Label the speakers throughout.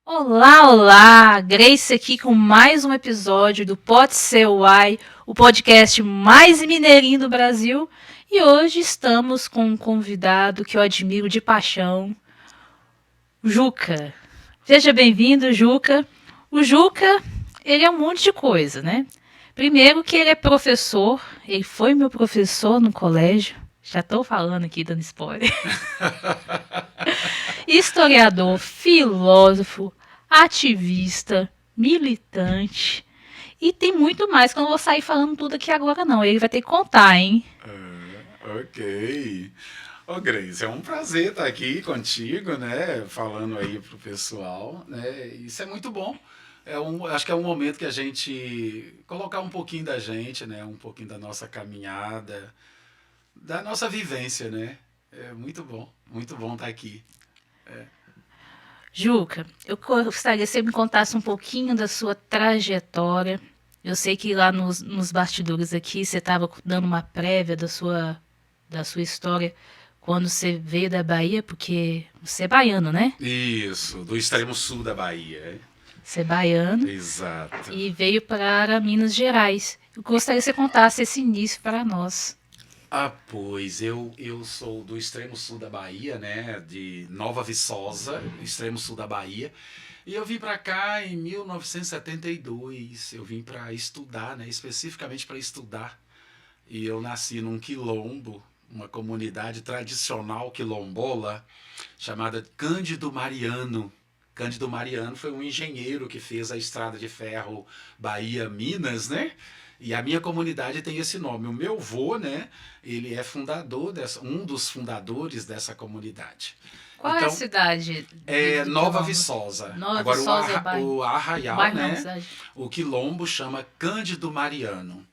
Speaker 1: Olá, olá! Grace aqui com mais um episódio do Pode Ser Uai, o podcast mais mineirinho do Brasil. E hoje estamos com um convidado que eu admiro de paixão, Juca. Seja bem-vindo, Juca. O Juca, ele é um monte de coisa, né? Primeiro que ele é professor, ele foi meu professor no colégio. Já estou falando aqui, dando spoiler. Historiador, filósofo, ativista, militante. E tem muito mais que eu não vou sair falando tudo aqui agora, não. Ele vai ter que contar, hein?
Speaker 2: Ok. Ô, Grace, é um prazer estar aqui contigo, né? Falando aí pro pessoal, né? Isso é muito bom. Acho que é um momento que a gente colocar um pouquinho da gente, né? Um pouquinho da nossa caminhada, da nossa vivência, né? É muito bom estar aqui.
Speaker 1: Juca, eu gostaria que você me contasse um pouquinho da sua trajetória. Eu sei que lá nos bastidores aqui você estava dando uma prévia da sua história quando você veio da Bahia, porque você é baiano, né?
Speaker 2: Isso, do extremo sul da Bahia.
Speaker 1: Você é baiano
Speaker 2: Exato.
Speaker 1: e veio para Minas Gerais. Eu gostaria que você contasse esse início para nós.
Speaker 2: Ah, pois, eu sou do extremo sul da Bahia, né? De Nova Viçosa, extremo sul da Bahia. E eu vim para cá em 1972. Eu vim para estudar, né? Especificamente para estudar. E eu nasci num quilombo, uma comunidade tradicional quilombola, chamada Cândido Mariano. Cândido Mariano foi um engenheiro que fez a estrada de ferro Bahia-Minas, né? E a minha comunidade tem esse nome. O meu avô, né? Ele é um dos fundadores dessa comunidade.
Speaker 1: Qual é a
Speaker 2: Então,
Speaker 1: cidade
Speaker 2: é
Speaker 1: do
Speaker 2: Nova
Speaker 1: Quilombo?
Speaker 2: Viçosa.
Speaker 1: Nova
Speaker 2: Agora,
Speaker 1: Viçosa é bairro.
Speaker 2: o Arraial,
Speaker 1: Bairro não,
Speaker 2: né?
Speaker 1: cidade.
Speaker 2: O quilombo chama Cândido Mariano.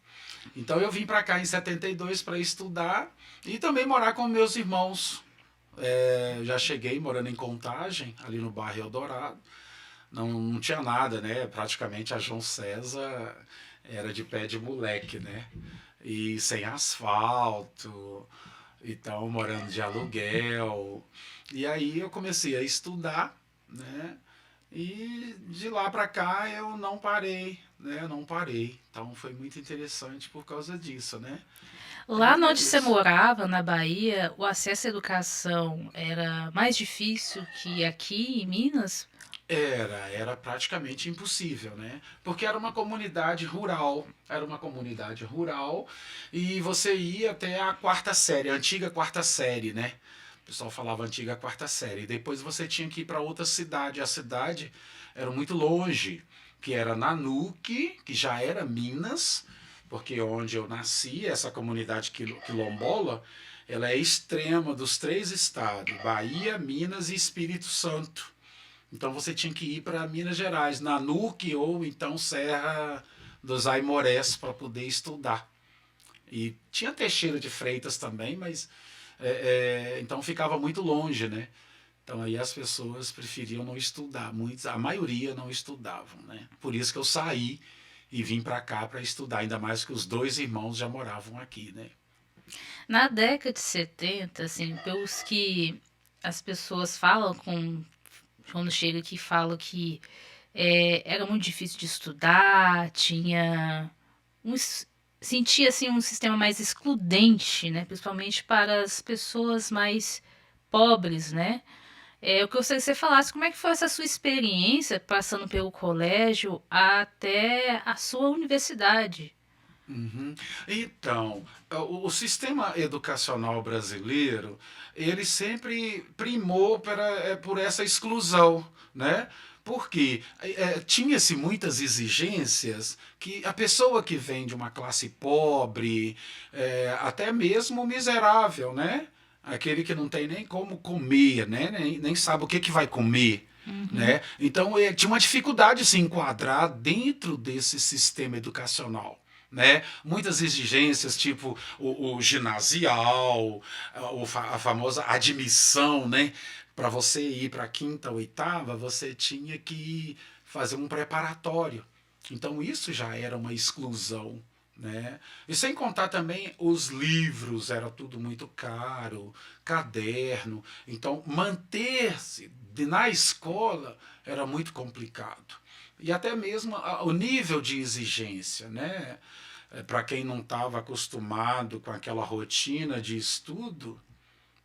Speaker 2: Então eu vim para cá em 72 para estudar e também morar com meus irmãos. Já cheguei morando em Contagem, ali no bairro Eldorado. Não tinha nada, né? Praticamente a João César era de pé de moleque, né? E sem asfalto, então morando de aluguel. E aí eu comecei a estudar, né? E de lá para cá eu não parei, né? Não parei. Então foi muito interessante por causa disso, né?
Speaker 1: Lá
Speaker 2: É
Speaker 1: onde você
Speaker 2: isso.
Speaker 1: morava, na Bahia, o acesso à educação era mais difícil que aqui em Minas?
Speaker 2: Era praticamente impossível, né? Porque era uma comunidade rural e você ia até a quarta série, a antiga quarta série, né? O pessoal falava antiga quarta série. E depois você tinha que ir para outra cidade. A cidade era muito longe, que era Nanuque, que já era Minas, porque onde eu nasci, essa comunidade quilombola, ela é extrema dos três estados, Bahia, Minas e Espírito Santo. Então você tinha que ir para Minas Gerais, Nanuque ou então Serra dos Aimorés para poder estudar. E tinha Teixeira de Freitas também, mas então ficava muito longe, né? Então aí as pessoas preferiam não estudar, muitos, a maioria não estudavam, né? Por isso que eu saí e vim para cá para estudar, ainda mais que os dois irmãos já moravam aqui, né?
Speaker 1: Na década de 70, assim, pelos que as pessoas falam quando chega aqui, falam que era muito difícil de estudar, tinha um, sentia assim um sistema mais excludente, né? Principalmente para as pessoas mais pobres, né? Eu gostaria que você falasse como é que foi essa sua experiência passando pelo colégio até a sua universidade.
Speaker 2: Uhum. Então, o sistema educacional brasileiro, ele sempre primou por essa exclusão, né? Porque tinha-se muitas exigências que a pessoa que vem de uma classe pobre, até mesmo miserável, né? Aquele que não tem nem como comer, né? Nem sabe o que vai comer,
Speaker 1: Uhum.
Speaker 2: né? Então, tinha uma dificuldade de se enquadrar dentro desse sistema educacional, né? Muitas exigências, tipo o ginasial, a famosa admissão, né? Para você ir para a quinta, oitava, você tinha que fazer um preparatório. Então isso já era uma exclusão, né? E sem contar também os livros, era tudo muito caro, caderno. Então, manter-se na escola era muito complicado. E até mesmo o nível de exigência, né? Para quem não estava acostumado com aquela rotina de estudo,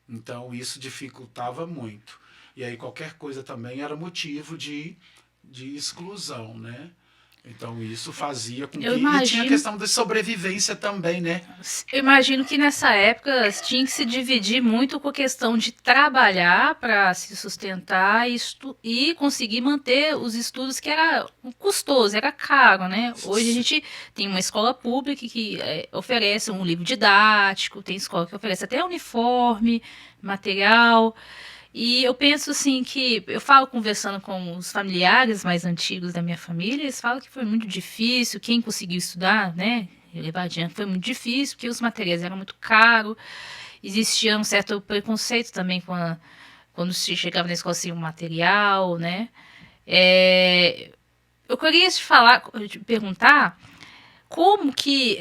Speaker 2: então isso dificultava muito. E aí qualquer coisa também era motivo de exclusão, né? Então isso fazia com
Speaker 1: Eu
Speaker 2: que. E tinha a
Speaker 1: imagino,
Speaker 2: questão de sobrevivência também, né?
Speaker 1: eu imagino que nessa época tinha que se dividir muito com a questão de trabalhar para se sustentar e conseguir manter os estudos, que era custoso, era caro, né? Hoje a gente tem uma escola pública que oferece um livro didático, tem escola que oferece até uniforme, material. E eu penso assim que eu falo conversando com os familiares mais antigos da minha família, eles falam que foi muito difícil, quem conseguiu estudar, né? Levar adiante foi muito difícil, porque os materiais eram muito caros, existia um certo preconceito também quando se chegava na escola sem um material, né? Eu queria te perguntar como que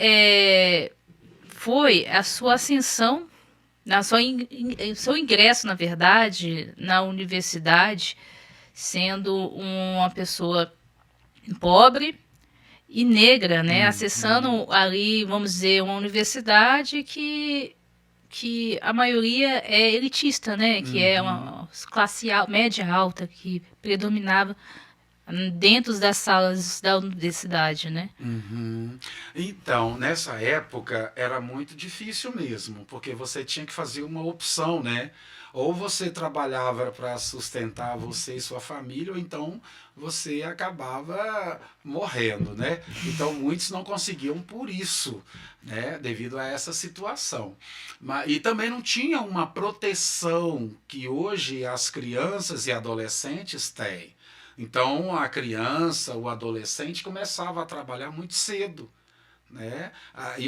Speaker 1: foi a sua ascensão seu ingresso, na verdade, na universidade, sendo uma pessoa pobre e negra, né?
Speaker 2: Uhum,
Speaker 1: Acessando ali, vamos dizer, uma universidade que a maioria é elitista, né? Que é
Speaker 2: uhum.
Speaker 1: uma classe média alta que predominava dentro das salas da universidade, né?
Speaker 2: Uhum. Então, nessa época era muito difícil mesmo, porque você tinha que fazer uma opção, né? Ou você trabalhava para sustentar você e sua família, ou então você acabava morrendo, né? Então muitos não conseguiam por isso, né? Devido a essa situação. E também não tinha uma proteção que hoje as crianças e adolescentes têm. Então a criança, o adolescente começava a trabalhar muito cedo, né?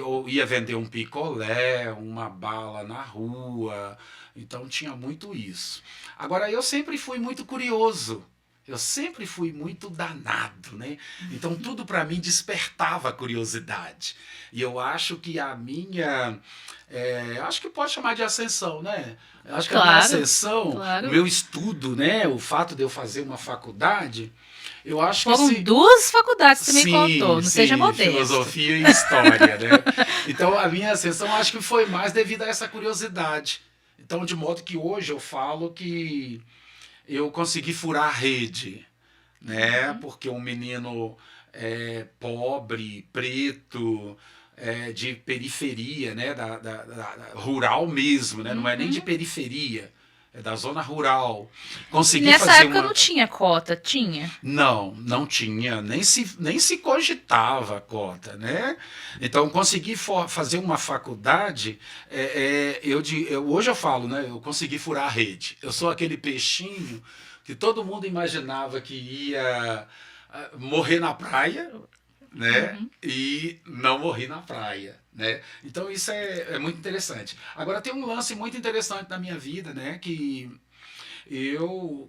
Speaker 2: Ou ia vender um picolé, uma bala na rua. Então tinha muito isso. Agora eu sempre fui muito curioso. Eu sempre fui muito danado, né? Então tudo para mim despertava curiosidade. E eu acho que a minha, acho que pode chamar de ascensão, né? Eu acho que a minha
Speaker 1: Claro,
Speaker 2: ascensão, o
Speaker 1: claro.
Speaker 2: meu estudo, né? O fato de eu fazer uma faculdade, eu acho que
Speaker 1: Foram
Speaker 2: se.
Speaker 1: duas faculdades que você me
Speaker 2: Sim,
Speaker 1: contou, não seja
Speaker 2: sim,
Speaker 1: modesto.
Speaker 2: filosofia e história, né? Então a minha ascensão acho que foi mais devido a essa curiosidade. Então, de modo que hoje eu falo que eu consegui furar a rede, né? Porque um menino pobre, preto, de periferia, né? Rural mesmo, né? Não é nem de
Speaker 1: Uhum.
Speaker 2: periferia, é da zona rural.
Speaker 1: E
Speaker 2: Consegui
Speaker 1: nessa
Speaker 2: fazer
Speaker 1: época não
Speaker 2: uma.
Speaker 1: tinha cota, tinha.
Speaker 2: Não, não tinha, nem se cogitava a cota, né? Então, consegui fazer uma faculdade, hoje eu falo, né? Eu consegui furar a rede. Eu sou aquele peixinho que todo mundo imaginava que ia morrer na praia, né?
Speaker 1: Uhum.
Speaker 2: E não morri na praia, né? Então, isso é muito interessante. Agora, tem um lance muito interessante na minha vida, né? Que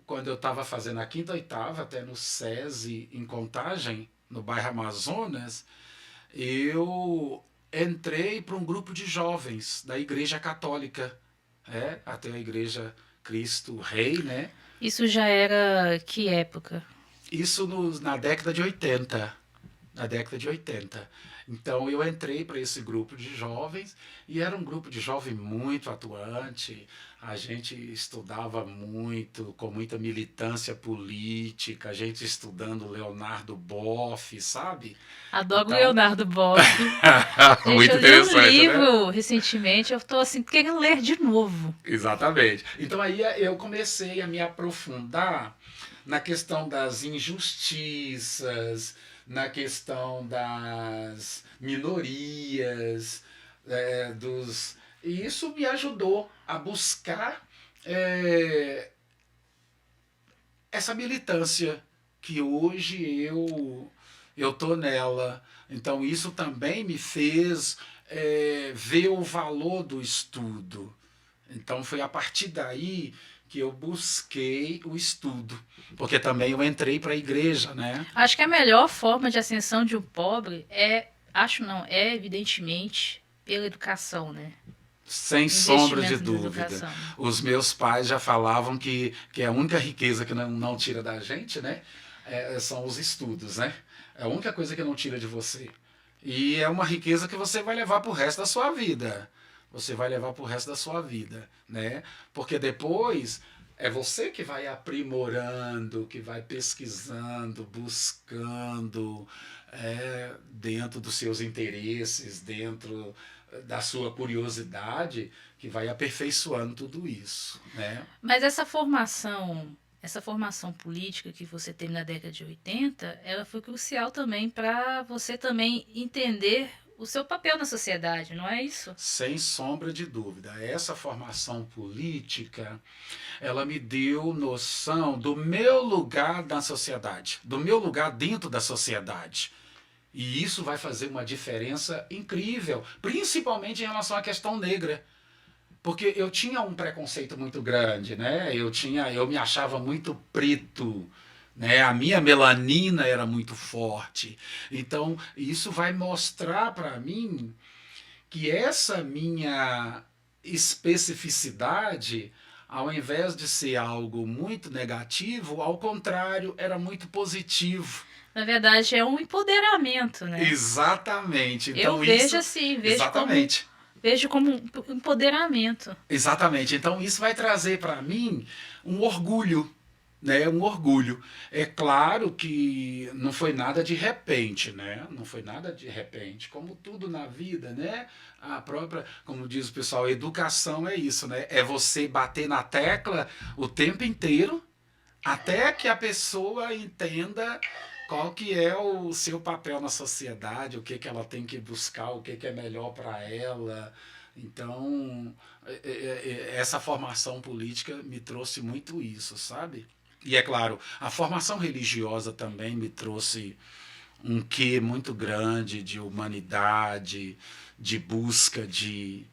Speaker 2: quando eu estava fazendo a quinta oitava, até no SESI, em Contagem, no bairro Amazonas, eu entrei para um grupo de jovens da Igreja Católica, até a Igreja Cristo Rei, né?
Speaker 1: Isso já era que época?
Speaker 2: Isso na década de 80. Na década de 80. Então eu entrei para esse grupo de jovens e era um grupo de jovem muito atuante. A gente estudava muito, com muita militância política, a gente estudando Leonardo Boff, sabe?
Speaker 1: Adoro
Speaker 2: Então,
Speaker 1: Leonardo Boff. Gente,
Speaker 2: muito
Speaker 1: eu li um
Speaker 2: interessante, né?
Speaker 1: livro recentemente, eu tô assim, querendo ler de novo.
Speaker 2: Exatamente. Então aí eu comecei a me aprofundar na questão das injustiças, na questão das minorias, e isso me ajudou a buscar é, essa militância que hoje eu tô nela. Então isso também me fez ver o valor do estudo. Então foi a partir daí que eu busquei o estudo, porque também eu entrei para a igreja, né?
Speaker 1: Acho que a melhor forma de ascensão de um pobre é acho não, é evidentemente pela educação, né?
Speaker 2: Sem sombra de
Speaker 1: Investimento na
Speaker 2: dúvida.
Speaker 1: educação.
Speaker 2: Os meus pais já falavam que a única riqueza que não tira da gente, né, são os estudos, né? É a única coisa que não tira de você. E é uma riqueza que você vai levar pro resto da sua vida. Você vai levar pro resto da sua vida, né? Porque depois é você que vai aprimorando, que vai pesquisando, buscando, dentro dos seus interesses, dentro da sua curiosidade, que vai aperfeiçoando tudo isso, né?
Speaker 1: Mas essa formação política que você teve na década de 80, ela foi crucial também para você também entender o seu papel na sociedade, não é isso?
Speaker 2: Sem sombra de dúvida. Essa formação política, ela me deu noção do meu lugar na sociedade, do meu lugar dentro da sociedade. E isso vai fazer uma diferença incrível, principalmente em relação à questão negra. Porque eu tinha um preconceito muito grande, né? Eu me achava muito preto, né? A minha melanina era muito forte. Então, isso vai mostrar para mim que essa minha especificidade, ao invés de ser algo muito negativo, ao contrário, era muito positivo.
Speaker 1: Na verdade, é um empoderamento, né?
Speaker 2: Exatamente.
Speaker 1: Eu
Speaker 2: Então
Speaker 1: vejo
Speaker 2: isso,
Speaker 1: assim,
Speaker 2: exatamente.
Speaker 1: vejo como um empoderamento.
Speaker 2: Exatamente. Então isso vai trazer para mim um orgulho, né? Um orgulho. É claro que não foi nada de repente, né? Não foi nada de repente. Como tudo na vida, né? A própria, como diz o pessoal, educação é isso, né? É você bater na tecla o tempo inteiro até que a pessoa entenda qual que é o seu papel na sociedade, o que, que ela tem que buscar, o que, que é melhor para ela. Então, essa formação política me trouxe muito isso, sabe? E é claro, a formação religiosa também me trouxe um quê muito grande de humanidade, de busca de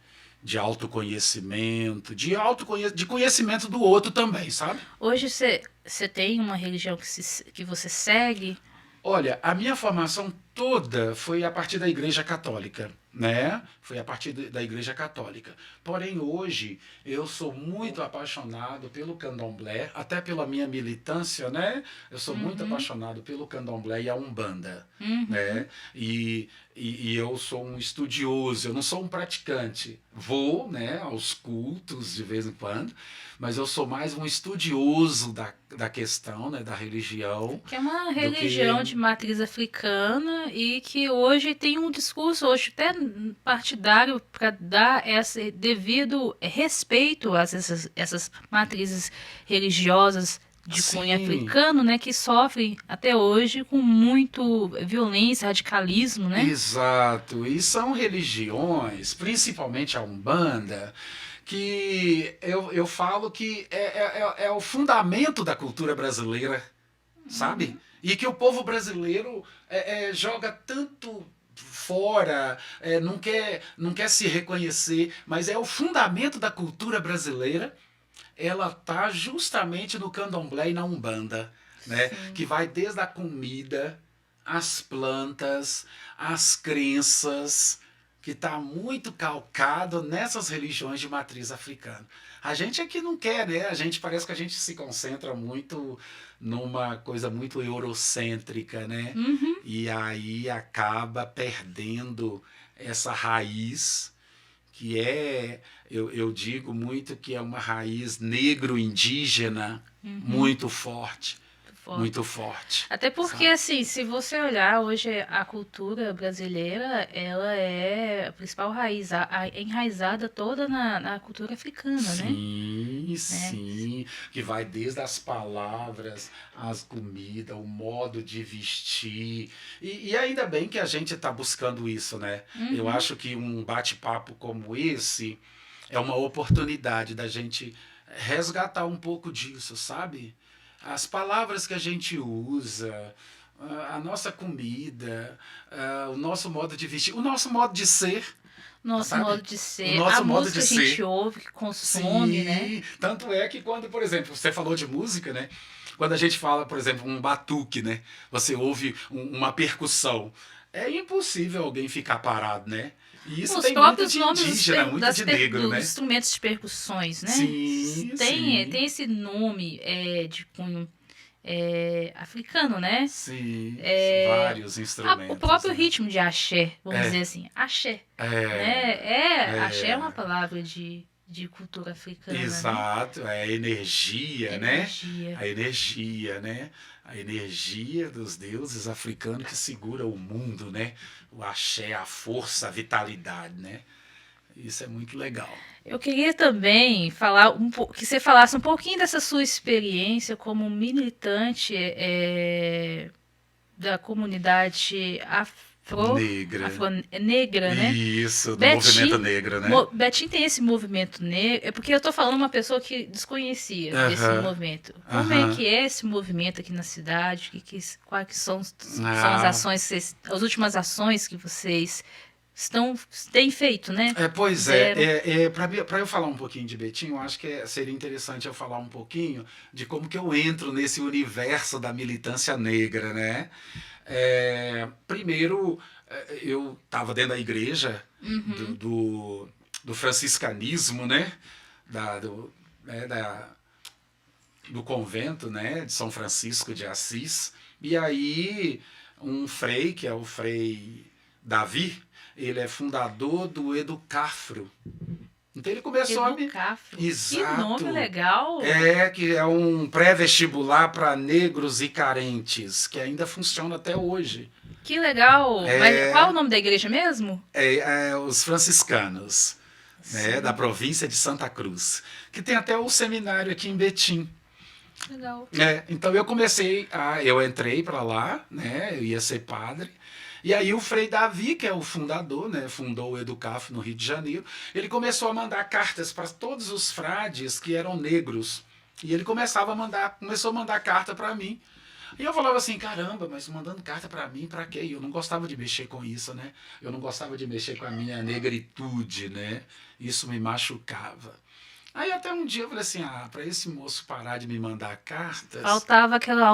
Speaker 2: autoconhecimento, de conhecimento do outro também, sabe?
Speaker 1: Hoje você tem uma religião que você segue?
Speaker 2: Olha, a minha formação toda foi a partir da Igreja Católica, né? Foi a partir da Igreja Católica. Porém, hoje eu sou muito apaixonado pelo candomblé, até pela minha militância, né? Eu sou muito
Speaker 1: Uhum,
Speaker 2: apaixonado pelo candomblé e a Umbanda,
Speaker 1: uhum.
Speaker 2: né? E eu sou um estudioso, eu não sou um praticante. Vou, né, aos cultos de vez em quando, mas eu sou mais um estudioso da questão, né, da religião,
Speaker 1: Que é uma
Speaker 2: do
Speaker 1: religião
Speaker 2: que
Speaker 1: de matriz africana e que hoje tem um discurso hoje até partidário para dar esse devido respeito a essas matrizes religiosas de cunho
Speaker 2: sim,
Speaker 1: africano, né, que sofrem até hoje com muito violência, radicalismo, né?
Speaker 2: exato. E são religiões, principalmente a Umbanda, que eu falo que é o fundamento da cultura brasileira, sabe? E que o povo brasileiro joga tanto fora, não quer se reconhecer, mas é o fundamento da cultura brasileira. Ela tá justamente no candomblé e na umbanda, né?
Speaker 1: Sim.
Speaker 2: Que vai desde a comida, as plantas, as crenças, que está muito calcado nessas religiões de matriz africana. A gente é que não quer, né? A gente parece que a gente se concentra muito numa coisa muito eurocêntrica, né?
Speaker 1: Uhum.
Speaker 2: E aí acaba perdendo essa raiz que eu digo muito que é uma raiz negro-indígena
Speaker 1: Uhum.
Speaker 2: muito forte,
Speaker 1: Forte.
Speaker 2: muito forte,
Speaker 1: Até porque,
Speaker 2: sabe?
Speaker 1: assim, se você olhar hoje a cultura brasileira, ela é a principal raiz, enraizada toda na cultura africana, né?
Speaker 2: Sim,
Speaker 1: Né?
Speaker 2: sim, que vai desde as palavras, as comidas, o modo de vestir. E ainda bem que a gente está buscando isso, né? Eu
Speaker 1: Uhum.
Speaker 2: acho que um bate-papo como esse é uma oportunidade da gente resgatar um pouco disso, sabe? As palavras que a gente usa, a nossa comida, o nosso modo de vestir, o nosso modo de ser,
Speaker 1: Nosso modo
Speaker 2: sabe?
Speaker 1: de
Speaker 2: O
Speaker 1: ser, a
Speaker 2: nosso modo de
Speaker 1: música que a gente
Speaker 2: ser.
Speaker 1: ouve, que consome, né?
Speaker 2: Sim, tanto é que quando, por exemplo, você falou de música, né? Quando a gente fala, por exemplo, um batuque, né? Você ouve uma percussão. é impossível alguém ficar parado, né? E isso
Speaker 1: Os
Speaker 2: tem muito
Speaker 1: próprios
Speaker 2: de
Speaker 1: nomes
Speaker 2: indígena, muito de negro,
Speaker 1: dos
Speaker 2: né?
Speaker 1: instrumentos de percussões, né?
Speaker 2: Sim,
Speaker 1: Tem
Speaker 2: sim,
Speaker 1: esse nome de cunho africano, né?
Speaker 2: sim.
Speaker 1: É,
Speaker 2: Vários
Speaker 1: o
Speaker 2: instrumentos,
Speaker 1: próprio
Speaker 2: né?
Speaker 1: ritmo de axé, vamos
Speaker 2: É,
Speaker 1: dizer assim, axé,
Speaker 2: é,
Speaker 1: né? Axé é uma
Speaker 2: é.
Speaker 1: palavra de cultura africana, né?
Speaker 2: Exato, é a energia, né?
Speaker 1: Energia.
Speaker 2: A energia, né? A energia dos deuses africanos que segura o mundo, né? O axé, a força, a vitalidade, né? Isso é muito legal.
Speaker 1: Eu queria também falar que você falasse um pouquinho dessa sua experiência como militante da comunidade
Speaker 2: Negra.
Speaker 1: afro negra, né?
Speaker 2: Isso, do movimento
Speaker 1: Betim,
Speaker 2: negro, né?
Speaker 1: Betim tem esse movimento negro. É porque eu tô falando uma pessoa que desconhecia desse
Speaker 2: Aham,
Speaker 1: movimento. Como é
Speaker 2: aham.
Speaker 1: que é esse movimento aqui na cidade? Quais que são as
Speaker 2: Ah,
Speaker 1: ações, as últimas ações que vocês têm feito, né?
Speaker 2: pois é,
Speaker 1: Fizeram.
Speaker 2: para eu falar um pouquinho de Betinho, eu acho que seria interessante eu falar um pouquinho de como que eu entro nesse universo da militância negra, né? Primeiro, eu estava dentro da igreja do,
Speaker 1: Uhum.
Speaker 2: do, do franciscanismo, né? Da, do, né? Do convento, né? De São Francisco de Assis. E aí, um frei, que é o frei Davi, ele é fundador do Educafro. Então ele começou a me.
Speaker 1: Educafro. Que nome
Speaker 2: Exato.
Speaker 1: legal!
Speaker 2: Que é um pré-vestibular para negros e carentes, que ainda funciona até hoje.
Speaker 1: Que legal! Mas qual é o
Speaker 2: É,
Speaker 1: nome da igreja mesmo?
Speaker 2: os franciscanos, né, da
Speaker 1: Sim.
Speaker 2: província de Santa Cruz, que tem até o seminário aqui em Betim.
Speaker 1: Legal.
Speaker 2: Então eu entrei para lá, né, eu ia ser padre, e aí o Frei Davi, que é o fundador, né, fundou o Educaf no Rio de Janeiro, ele começou a mandar cartas para todos os frades que eram negros, e ele começou a mandar carta para mim. E eu falava assim, caramba, mas mandando carta para mim, para quê? E eu não gostava de mexer com isso, né? Eu não gostava de mexer com a minha negritude, né? Isso me machucava. Aí até um dia eu falei assim, para esse moço parar de me mandar cartas,
Speaker 1: Faltava aquela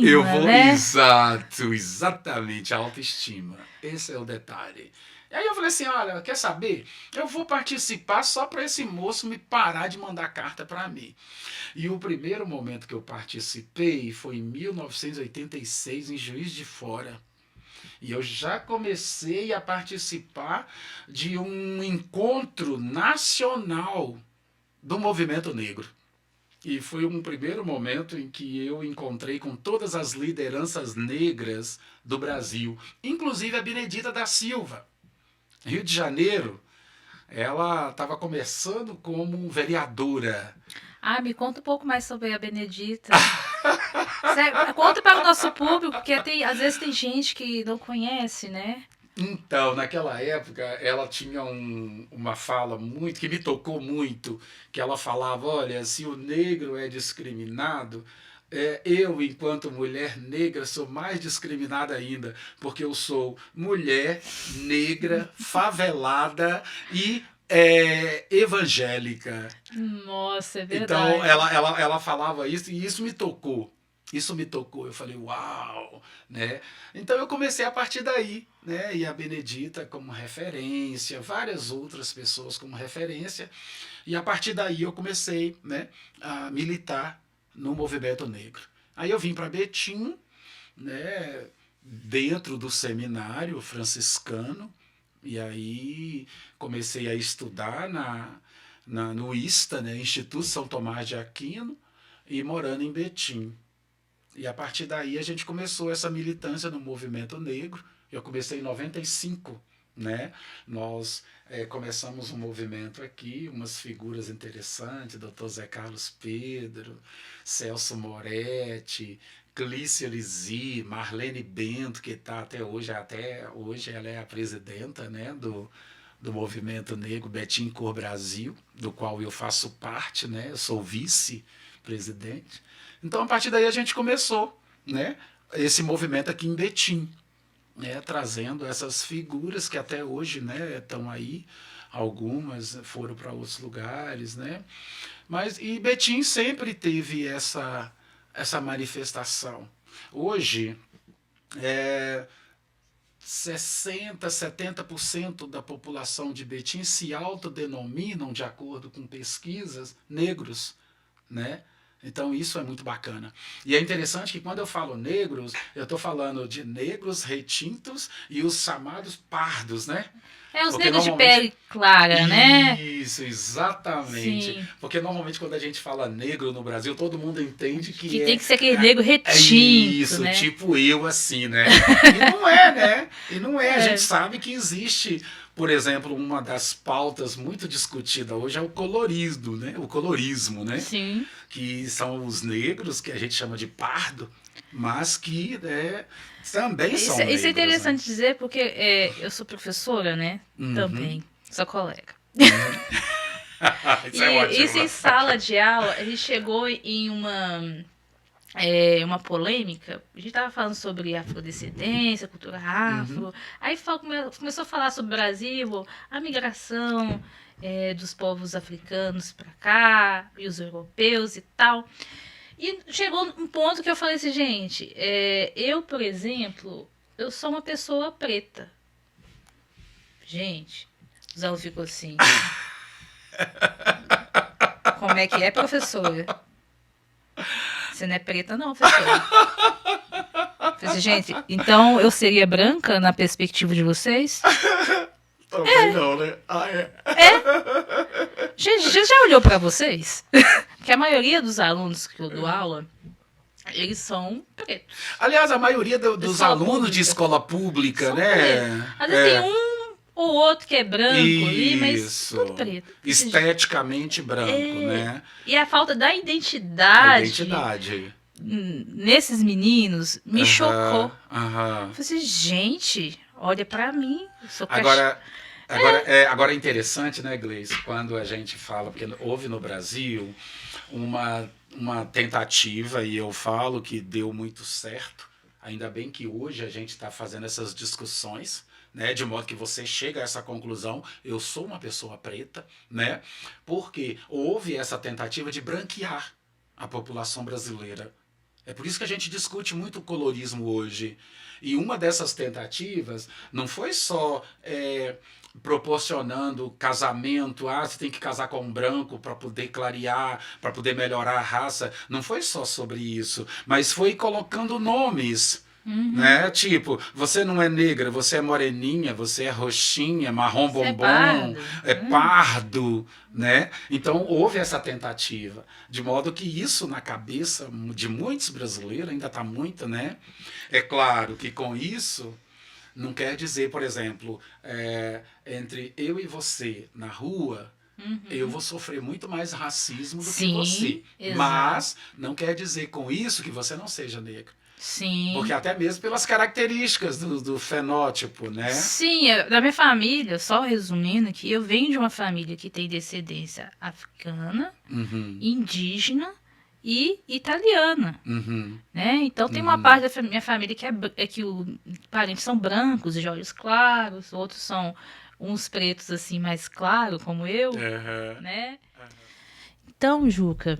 Speaker 2: eu
Speaker 1: autoestima,
Speaker 2: vou.
Speaker 1: né?
Speaker 2: Exato, exatamente, a autoestima. Esse é o detalhe. E aí eu falei assim, olha, quer saber? Eu vou participar só para esse moço me parar de mandar carta para mim. E o primeiro momento que eu participei foi em 1986, em Juiz de Fora. E eu já comecei a participar de um encontro nacional do movimento negro. E foi um primeiro momento em que eu encontrei com todas as lideranças negras do Brasil, inclusive a Benedita da Silva. Rio de Janeiro, ela estava começando como vereadora.
Speaker 1: Ah, me conta um pouco mais sobre a Benedita. Conta para o nosso público, porque às vezes tem gente que não conhece, né?
Speaker 2: Então, naquela época, ela tinha uma fala muito que me tocou muito, que ela falava, olha, se o negro é discriminado, eu, enquanto mulher negra, sou mais discriminada ainda, porque eu sou mulher negra, favelada e evangélica.
Speaker 1: Nossa, é
Speaker 2: Então
Speaker 1: verdade.
Speaker 2: ela falava isso e isso me tocou. Isso me tocou. Eu falei, uau, né? Então eu comecei a partir daí, né? E a Benedita como referência, várias outras pessoas como referência. E a partir daí eu comecei, né, a militar no movimento negro. Aí eu vim para Betim, né, dentro do seminário franciscano, e aí comecei a estudar no ISTA, né, Instituto São Tomás de Aquino, e morando em Betim. E a partir daí a gente começou essa militância no movimento negro. Eu comecei em 95, né? Nós começamos um movimento aqui, umas figuras interessantes, Dr. Zé Carlos Pedro, Celso Moretti, Clícia Lisi, Marlene Bento, que está até hoje ela é a presidenta, né, do movimento negro Betim Cor Brasil, do qual eu faço parte, né? Eu sou vice-presidente. Então, a partir daí a gente começou, né, esse movimento aqui em Betim, né, trazendo essas figuras que até hoje, né, estão aí, algumas foram para outros lugares, né, mas e Betim sempre teve essa manifestação. Hoje, 60, 70% da população de Betim se autodenominam, de acordo com pesquisas, negros, né? Então isso é muito bacana. E é interessante que quando eu falo negros, eu estou falando de negros retintos e os chamados pardos, né?
Speaker 1: Os
Speaker 2: Porque
Speaker 1: negros de
Speaker 2: normalmente
Speaker 1: pele clara, né?
Speaker 2: isso, exatamente.
Speaker 1: Sim.
Speaker 2: Porque normalmente quando a gente fala negro no Brasil, todo mundo entende
Speaker 1: Que tem que ser aquele negro retinto,
Speaker 2: isso,
Speaker 1: né?
Speaker 2: tipo eu assim, né? E não é, né? E não é. A gente sabe que existe, por exemplo, uma das pautas muito discutida hoje é o colorismo, né? O colorismo, né?
Speaker 1: Sim.
Speaker 2: Que são os negros, que a gente chama de pardo, mas que também são negros.
Speaker 1: Isso é interessante,
Speaker 2: né?
Speaker 1: dizer, porque eu sou professora, né? Também. Sou colega.
Speaker 2: Isso é ótimo.
Speaker 1: Isso em sala de aula, a gente chegou em uma polêmica. A gente estava falando sobre afrodescendência, cultura afro. Aí começou a falar sobre o Brasil, a migração dos povos africanos para cá, e os europeus e tal. E chegou um ponto que eu falei assim, gente, eu, por exemplo, eu sou uma pessoa preta. Gente, o Zé ficou assim. Como é que é, professora? Você não é preta, não, professora. Falei assim, gente, então eu seria branca na perspectiva de vocês?
Speaker 2: Também não, né?
Speaker 1: Gente, já olhou pra vocês? Que a maioria dos alunos que eu dou aula, eles são pretos.
Speaker 2: Aliás, a maioria dos alunos de escola pública, né?
Speaker 1: Às vezes tem um ou outro que é branco ali, mas tudo preto.
Speaker 2: Esteticamente branco, né?
Speaker 1: E a falta da identidade.
Speaker 2: Identidade.
Speaker 1: Nesses meninos me chocou.
Speaker 2: Aham.
Speaker 1: Eu falei assim, gente, olha pra mim. Eu sou
Speaker 2: Agora é interessante, né, Gleice, quando a gente fala, porque houve no Brasil uma tentativa, e eu falo que deu muito certo, ainda bem que hoje a gente está fazendo essas discussões, né, de modo que você chega a essa conclusão, eu sou uma pessoa preta, né, porque houve essa tentativa de branquear a população brasileira. É por isso que a gente discute muito o colorismo hoje. E uma dessas tentativas não foi só proporcionando casamento, você tem que casar com um branco para poder clarear, para poder melhorar a raça. Não foi só sobre isso, mas foi colocando nomes. Né? Tipo, você não é negra, você é moreninha, você é roxinha, marrom bombom, é pardo, né? Então houve essa tentativa, de modo que isso na cabeça de muitos brasileiros ainda está muito, né? É claro que com isso não quer dizer, por exemplo, entre eu e você na rua, eu vou sofrer muito mais racismo do que você.
Speaker 1: Exato.
Speaker 2: Mas não quer dizer com isso que você não seja negro.
Speaker 1: Sim.
Speaker 2: Porque até mesmo pelas características do fenótipo, né?
Speaker 1: Sim, da minha família, só resumindo aqui, eu venho de uma família que tem descendência africana, indígena e italiana. Né? Então tem uma parte da minha família que os parentes são brancos, de olhos claros, outros são uns pretos assim mais claros, como eu. Né? Então, Juca,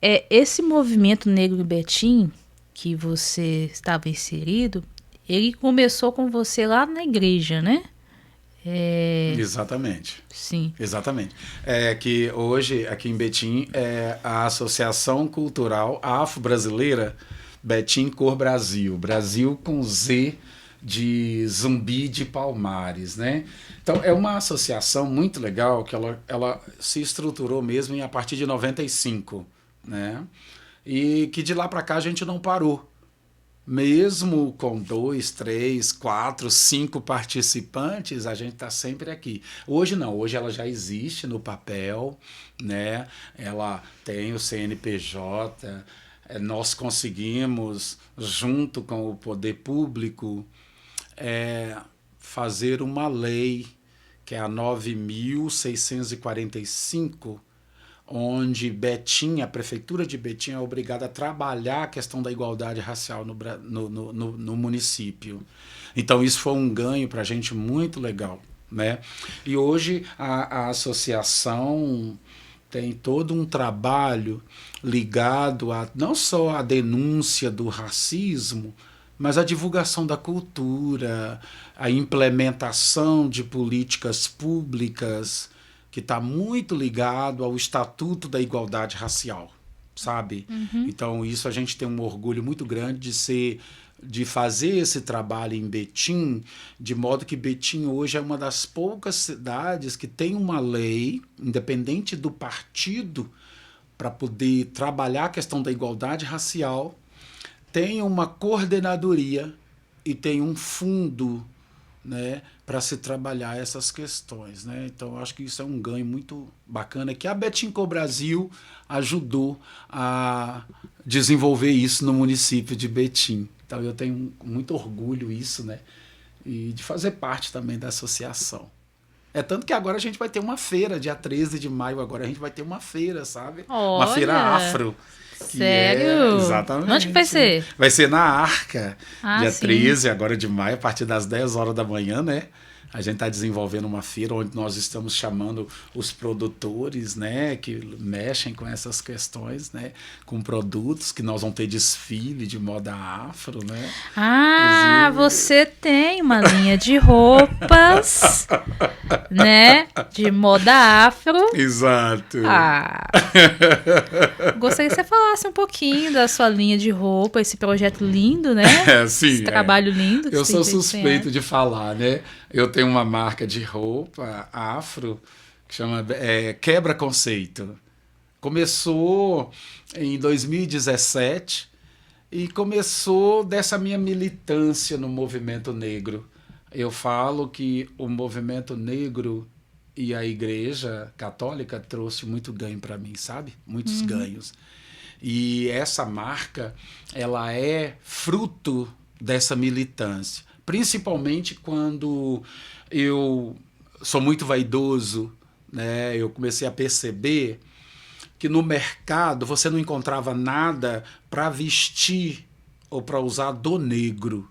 Speaker 1: esse movimento Negro Betim que você estava inserido, ele começou com você lá na igreja, né?
Speaker 2: Exatamente.
Speaker 1: Sim.
Speaker 2: Exatamente. Que hoje, aqui em Betim, é a Associação Cultural Afro-Brasileira Betim Cor Brasil. Brasil com Z de Zumbi de Palmares, né? Então, é uma associação muito legal que ela se estruturou mesmo a partir de 95, né? E que de lá para cá a gente não parou. Mesmo com 2, 3, 4, 5 participantes, a gente está sempre aqui. Hoje não, hoje ela já existe no papel, né? Ela tem o CNPJ, nós conseguimos, junto com o poder público, fazer uma lei, que é a 9.645, onde Betim, a prefeitura de Betim, é obrigada a trabalhar a questão da igualdade racial no município. Então isso foi um ganho para a gente muito legal, né? E hoje a associação tem todo um trabalho ligado a não só a denúncia do racismo, mas a divulgação da cultura, a implementação de políticas públicas, que está muito ligado ao Estatuto da Igualdade Racial, sabe? Então, isso a gente tem um orgulho muito grande de fazer esse trabalho em Betim, de modo que Betim hoje é uma das poucas cidades que tem uma lei, independente do partido, para poder trabalhar a questão da igualdade racial, tem uma coordenadoria e tem um fundo, né, para se trabalhar essas questões, né? Então, eu acho que isso é um ganho muito bacana que a Betimco Brasil ajudou a desenvolver isso no município de Betim. Então, eu tenho muito orgulho isso, né? E de fazer parte também da associação. É tanto que agora a gente vai ter uma feira, dia 13 de maio, agora a gente vai ter uma feira, sabe?
Speaker 1: Olha,
Speaker 2: uma feira afro.
Speaker 1: Sério?
Speaker 2: Exatamente.
Speaker 1: Onde que vai ser?
Speaker 2: Vai ser na Arca, dia
Speaker 1: sim.
Speaker 2: 13 agora de maio, a partir das 10 horas da manhã, né? A gente está desenvolvendo uma feira onde nós estamos chamando os produtores, né, que mexem com essas questões, né, com produtos que nós vamos ter desfile de moda afro, né?
Speaker 1: Ah, você tem uma linha de roupas, né, de moda afro.
Speaker 2: Exato.
Speaker 1: Ah, gostaria que você falasse um pouquinho da sua linha de roupa, esse projeto lindo, né?
Speaker 2: Sim,
Speaker 1: esse trabalho lindo. Que
Speaker 2: eu sou
Speaker 1: você
Speaker 2: suspeito de falar, né? Eu tenho uma marca de roupa afro que chama Quebra Conceito. Começou em 2017 e começou dessa minha militância no movimento negro. Eu falo que o movimento negro e a Igreja Católica trouxe muito ganho para mim, sabe? Muitos ganhos. E essa marca, ela é fruto dessa militância. Principalmente quando eu sou muito vaidoso, né? Eu comecei a perceber que no mercado você não encontrava nada para vestir ou para usar do negro,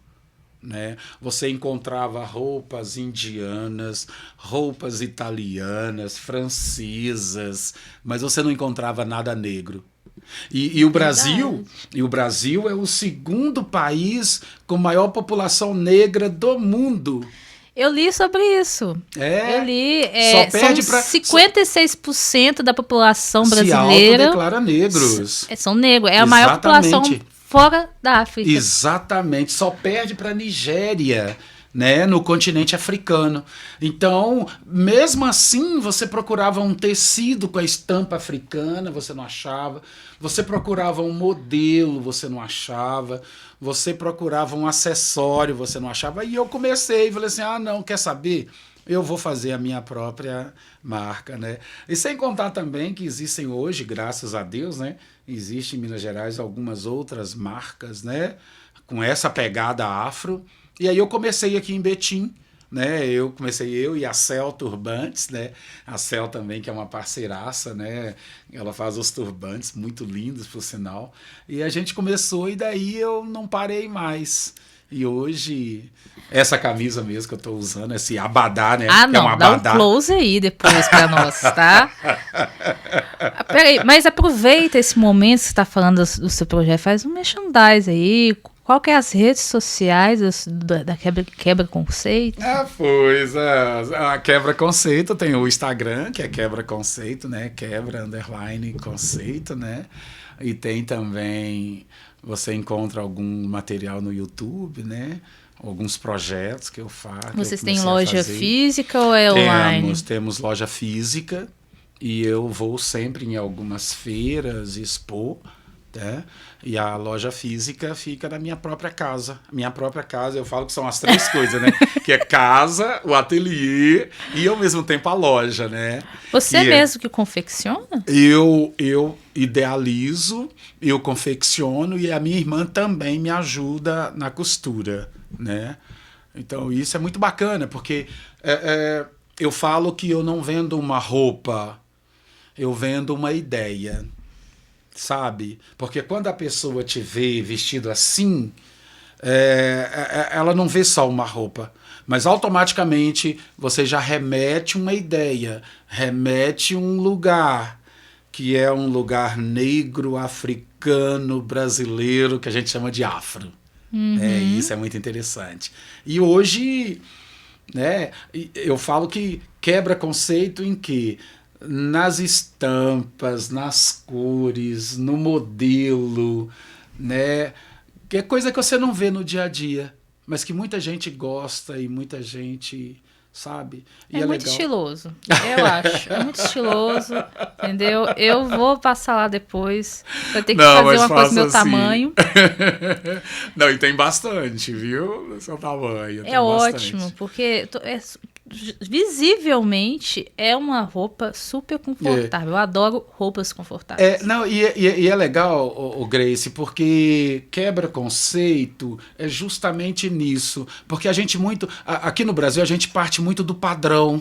Speaker 2: né? Você encontrava roupas indianas, roupas italianas, francesas, mas você não encontrava nada negro. E o Brasil é o segundo país com maior população negra do mundo.
Speaker 1: Eu li sobre isso. Eu li.
Speaker 2: Só perde
Speaker 1: são 56% da população brasileira
Speaker 2: se autodeclara negros.
Speaker 1: São negros. É a maior população fora da África.
Speaker 2: Exatamente. Só perde para a Nigéria, né, no continente africano. Então, mesmo assim, você procurava um tecido com a estampa africana, você não achava. Você procurava um modelo, você não achava. Você procurava um acessório, você não achava. E eu comecei, falei assim, não, quer saber? Eu vou fazer a minha própria marca, né? E sem contar também que existem hoje, graças a Deus, né? Existem em Minas Gerais algumas outras marcas, né? Com essa pegada afro. E aí eu comecei aqui em Betim, né? Eu e a Cel Turbantes, né? A Cel também, que é uma parceiraça, né? Ela faz os turbantes muito lindos, por sinal. E a gente começou e daí eu não parei mais. E hoje, essa camisa mesmo que eu tô usando, esse abadá, né?
Speaker 1: Não, é um abadá. Dá um close aí depois pra nós, tá? Peraí, mas aproveita esse momento que você tá falando do seu projeto, faz um merchandise aí. Qual que é as redes sociais da Quebra Conceito?
Speaker 2: Pois a Quebra Conceito tem o Instagram, que é Quebra Conceito, né? Quebra _ conceito, né? E tem também, você encontra algum material no YouTube, né? Alguns projetos que eu faço.
Speaker 1: Vocês têm loja física ou é online?
Speaker 2: Temos loja física e eu vou sempre em algumas feiras expor, né? E a loja física fica na minha própria casa. Minha própria casa, eu falo que são as 3 coisas, né? Que é casa, o ateliê e ao mesmo tempo a loja, né?
Speaker 1: Você mesmo que confecciona?
Speaker 2: Eu idealizo, eu confecciono e a minha irmã também me ajuda na costura, né? Então isso é muito bacana, porque eu falo que eu não vendo uma roupa, eu vendo uma ideia. Sabe? Porque quando a pessoa te vê vestido assim, ela não vê só uma roupa, mas automaticamente você já remete uma ideia, remete um lugar, que é um lugar negro, africano, brasileiro, que a gente chama de afro. Isso é muito interessante. E hoje, né, eu falo que quebra conceito em que nas estampas, nas cores, no modelo, né, que é coisa que você não vê no dia a dia, mas que muita gente gosta e muita gente sabe. E
Speaker 1: É
Speaker 2: é
Speaker 1: muito
Speaker 2: legal.
Speaker 1: estiloso, eu acho. É muito estiloso, entendeu? Eu vou passar lá depois pra ter que
Speaker 2: Não,
Speaker 1: fazer
Speaker 2: mas
Speaker 1: uma coisa do
Speaker 2: faça
Speaker 1: meu
Speaker 2: assim.
Speaker 1: tamanho.
Speaker 2: Não, e tem bastante, viu? No seu tamanho,
Speaker 1: É
Speaker 2: tem
Speaker 1: ótimo,
Speaker 2: bastante.
Speaker 1: porque visivelmente é uma roupa super confortável. Eu adoro roupas confortáveis.
Speaker 2: Não, e é legal, o Grace, porque quebra conceito é justamente nisso. Porque a gente muito. Aqui no Brasil, a gente parte muito do padrão,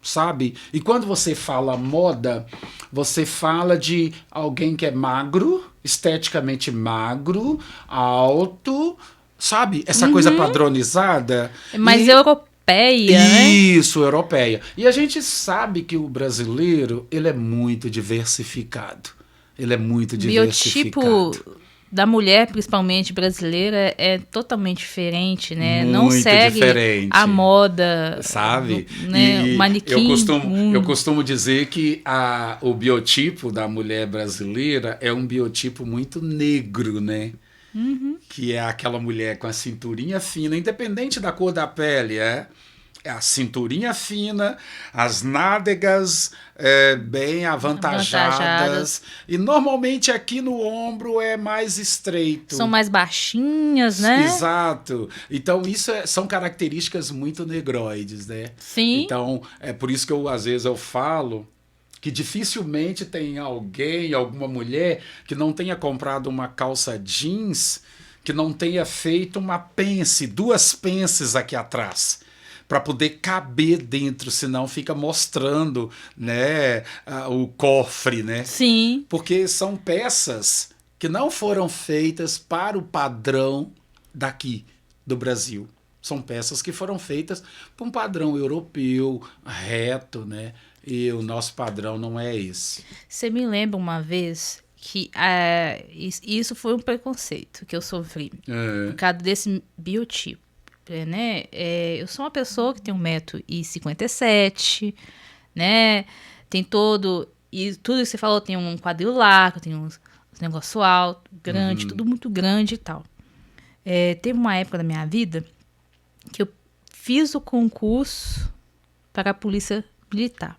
Speaker 2: sabe? E quando você fala moda, você fala de alguém que é magro, esteticamente magro, alto, sabe? Essa coisa padronizada.
Speaker 1: Mas
Speaker 2: E
Speaker 1: europeia, né?
Speaker 2: isso, europeia. E a gente sabe que o brasileiro, ele é muito diversificado. Ele é muito diversificado.
Speaker 1: Biotipo da mulher, principalmente brasileira, é totalmente diferente, né? Não
Speaker 2: Muito
Speaker 1: segue a
Speaker 2: diferente.
Speaker 1: moda,
Speaker 2: Sabe?
Speaker 1: né? O manequim.
Speaker 2: Eu costumo dizer que o biotipo da mulher brasileira é um biotipo muito negro, né? Que é aquela mulher com a cinturinha fina, independente da cor da pele, é a cinturinha fina, as nádegas bem avantajadas, e normalmente aqui no ombro é mais estreito.
Speaker 1: São mais baixinhas, né?
Speaker 2: Exato. Então isso são características muito negroides, né?
Speaker 1: Sim.
Speaker 2: Então é por isso que às vezes eu falo que dificilmente tem alguém, alguma mulher que não tenha comprado uma calça jeans, que não tenha feito uma pence, 2 pences aqui atrás, para poder caber dentro, senão fica mostrando, né, o cofre, né?
Speaker 1: Sim.
Speaker 2: Porque são peças que não foram feitas para o padrão daqui do Brasil. São peças que foram feitas para um padrão europeu, reto, né? E o nosso padrão não é esse.
Speaker 1: Você me lembra uma vez que isso foi um preconceito que eu sofri por causa desse biotipo. Né? Eu sou uma pessoa que tem 1,57 m, né? Tem todo. E tudo que você falou, tem um quadril largo, tem uns negócio alto, grande, tudo muito grande e tal. Teve uma época da minha vida que eu fiz o concurso para a Polícia Militar.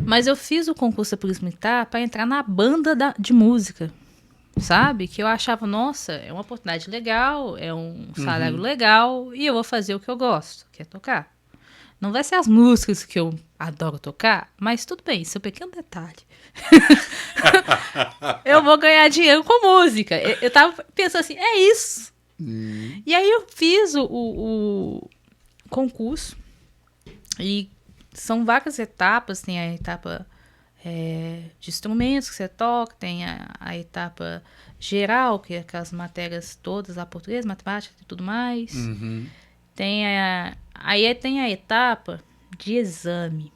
Speaker 1: Mas eu fiz o concurso da Polícia Militar para entrar na banda de música. Sabe? Que eu achava, nossa, é uma oportunidade legal, é um salário legal e eu vou fazer o que eu gosto, que é tocar. Não vai ser as músicas que eu adoro tocar, mas tudo bem, isso é um pequeno detalhe. Eu vou ganhar dinheiro com música. Eu tava pensando assim, é isso. E aí eu fiz o concurso e são várias etapas, tem a etapa de instrumentos que você toca, tem a etapa geral, que é aquelas matérias todas, a português, matemática e tudo mais. Aí tem a etapa de exame.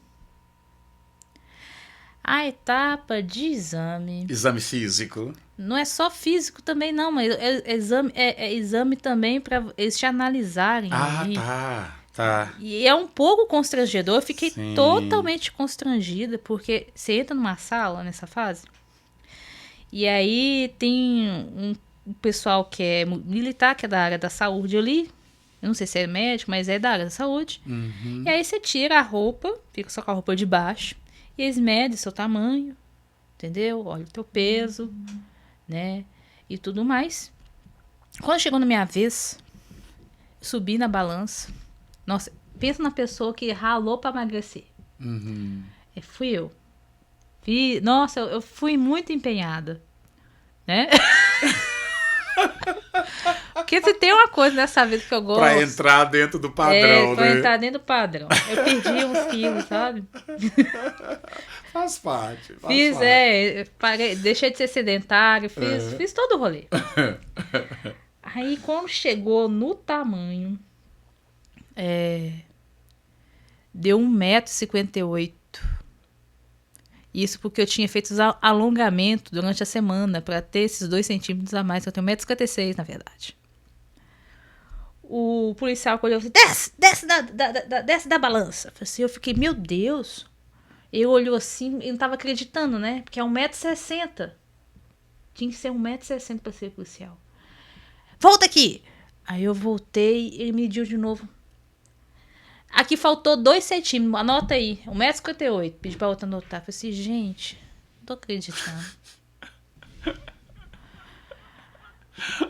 Speaker 1: A etapa de exame...
Speaker 2: Exame físico.
Speaker 1: Não é só físico também, não, mas exame também para eles te analisarem. Ali.
Speaker 2: Tá.
Speaker 1: E é um pouco constrangedor, eu fiquei totalmente constrangida, porque você entra numa sala nessa fase, e aí tem um pessoal que é militar, que é da área da saúde ali, eu não sei se é médico, mas é da área da saúde, e aí você tira a roupa, fica só com a roupa de baixo, e eles medem seu tamanho, entendeu? Olha o teu peso, né, e tudo mais. Quando chegou na minha vez, subi na balança. Nossa, pensa na pessoa que ralou pra emagrecer. Fui eu. Nossa, eu fui muito empenhada. Né? Porque se tem uma coisa nessa vida que eu gosto...
Speaker 2: Pra entrar dentro do padrão,
Speaker 1: pra
Speaker 2: né?
Speaker 1: entrar dentro do padrão. Eu perdi uns quilos, sabe?
Speaker 2: Faz parte.
Speaker 1: Parei, deixei de ser sedentário, fiz todo o rolê. Aí, quando chegou no tamanho... deu 1,58 m. Isso porque eu tinha feito alongamento durante a semana para ter esses 2 centímetros a mais. Eu tenho 1,56 m, na verdade. O policial olhou assim, desce da balança. Eu fiquei, meu Deus. Ele olhou assim, ele não tava acreditando, né? Porque é 1,60 m. Tinha que ser 1,60 m para ser policial. Volta aqui! Aí eu voltei, ele mediu de novo. Aqui faltou 2 centímetros, anota aí, 1,58 m. Pedi pra outra anotar. Falei assim, gente, não tô acreditando.